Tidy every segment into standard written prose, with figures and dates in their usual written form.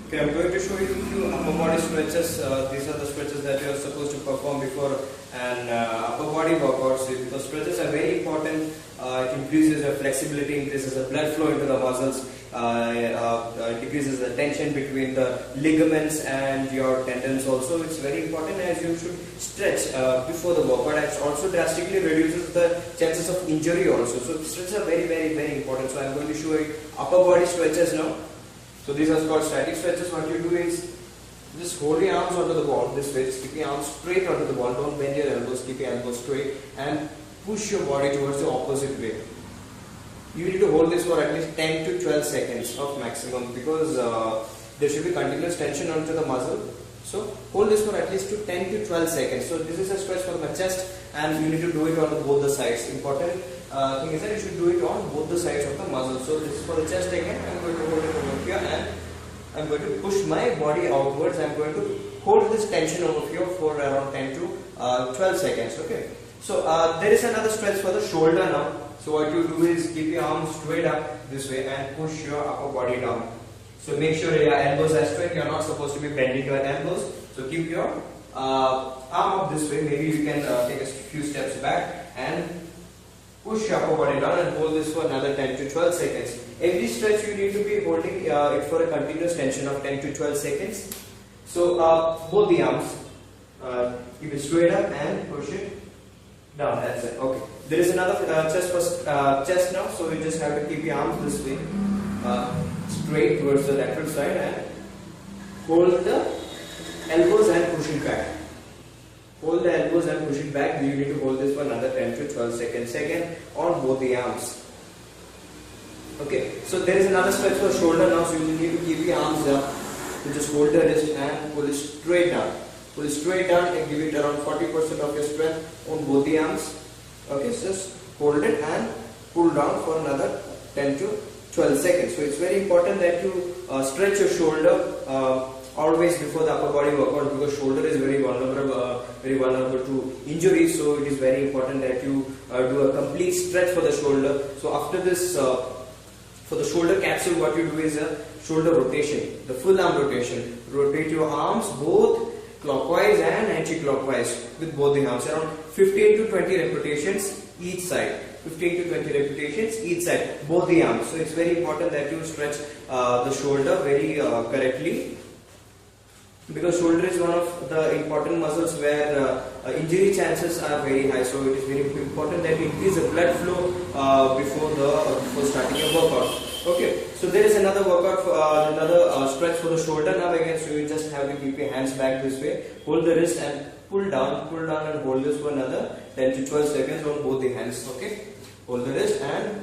Okay, I'm going to show you a few upper body stretches. These are the stretches that you are supposed to perform before an upper body workout. So the stretches are very important. It increases your flexibility, increases the blood flow into the muscles, decreases the tension between the ligaments and your tendons. Also, it's very important as you should stretch before the workout. It also drastically reduces the chances of injury also. So stretches are very important. So I'm going to show you upper body stretches now. So these are called static stretches. What you do is just hold your arms onto the wall this way. Just keep your arms straight onto the wall. Don't bend your elbows. Keep your elbows straight and push your body towards the opposite way. You need to hold this for at least 10 to 12 seconds of maximum, because there should be continuous tension onto the muscle. So hold this for at least 10 to 12 seconds. So this is a stretch for the chest, and you need to do it on both the sides. Important thing is that you should do it on both the sides of the muscle. So this is for the chest again. I'm going to hold it over here and I'm going to push my body outwards. I'm going to hold this tension over here for around 10 to 12 seconds. Okay. So there is another stretch for the shoulder now. So what you do is keep your arms straight up this way and push your upper body down. So make sure your elbows are straight. You are not supposed to be bending your elbows. So keep your arm up this way. Maybe you can take a few steps back and push your upper body down and hold this for another 10 to 12 seconds. Every stretch you need to be holding it for a continuous tension of 10 to 12 seconds. So both the arms, keep it straight up and push it down. That's it. Okay. There is another chest now. So you just have to keep your arms this way, straight towards the lateral side, and hold the elbows and push it back. Hold the elbows and push it back. You need to hold this for another 10 to 12 seconds. Again on both the arms. Okay. So there is another stretch for shoulder now. So you need to keep your arms up. You just hold the wrist and pull it straight down. Pull it straight down and give it around 40% of your strength on both the arms. Okay, so just hold it and pull down for another 10 to 12 seconds. So it's very important that you stretch your shoulder always before the upper body workout, because shoulder is very vulnerable to injuries. So it is very important that you do a complete stretch for the shoulder. So after this, for the shoulder capsule, what you do is a shoulder rotation, the full arm rotation. Rotate your arms both clockwise and anti-clockwise with both the arms, around 15 to 20 repetitions each side. 15 to 20 repetitions each side, both the arms. So it's very important that you stretch the shoulder very correctly, because shoulder is one of the important muscles where injury chances are very high. So it is very important that you increase the blood flow before starting your workout. Okay, so there is another workout, another stretch for the shoulder now again. So you just have to keep your hands back this way, hold the wrist and pull down and hold this for another 10 to 12 seconds on both the hands. Okay, hold the wrist and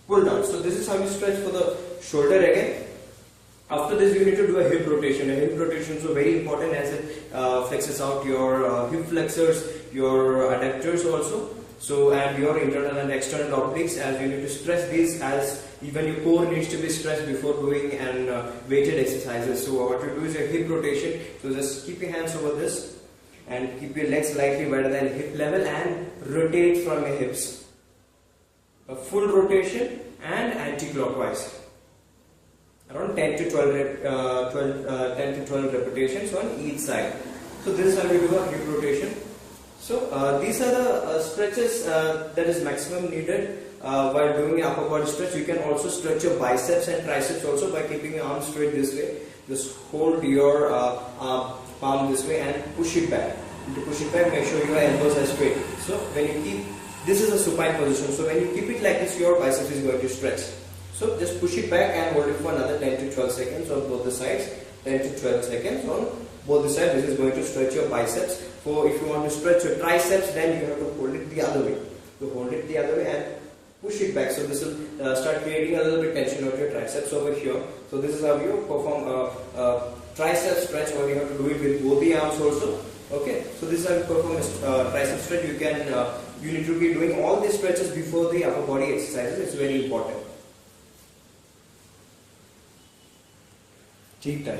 pull down. So this is how you stretch for the shoulder again. After this, you need to do a hip rotation. A hip rotation is so very important as it flexes out your hip flexors, your adductors also. So, and your internal and external obliques, as you need to stretch these, as even your core needs to be stretched before doing and weighted exercises. So what you do is a hip rotation. So just keep your hands over this and keep your legs slightly wider than hip level and rotate from your hips. A full rotation and anti-clockwise. Around 10 to 12 repetitions on each side. So this is how we do a hip rotation. So these are the stretches that is maximum needed while doing an upper body stretch. You can also stretch your biceps and triceps also by keeping your arms straight this way. Just hold your palm this way and push it back. To push it back, make sure your elbows are straight. So when you keep, this is a supine position. So when you keep it like this, your biceps is going to stretch. So just push it back and hold it for another 10 to 12 seconds on both the sides. 10 to 12 seconds on both the sides. This is going to stretch your biceps. So if you want to stretch your triceps, then you have to hold it the other way. So hold it the other way and push it back. So this will start creating a little bit tension of your triceps over here. So this is how you perform a tricep stretch, or you have to do it with both the arms also. Okay. So this is how you perform a tricep stretch. You need to be doing all these stretches before the upper body exercises. It's very important. ठीक है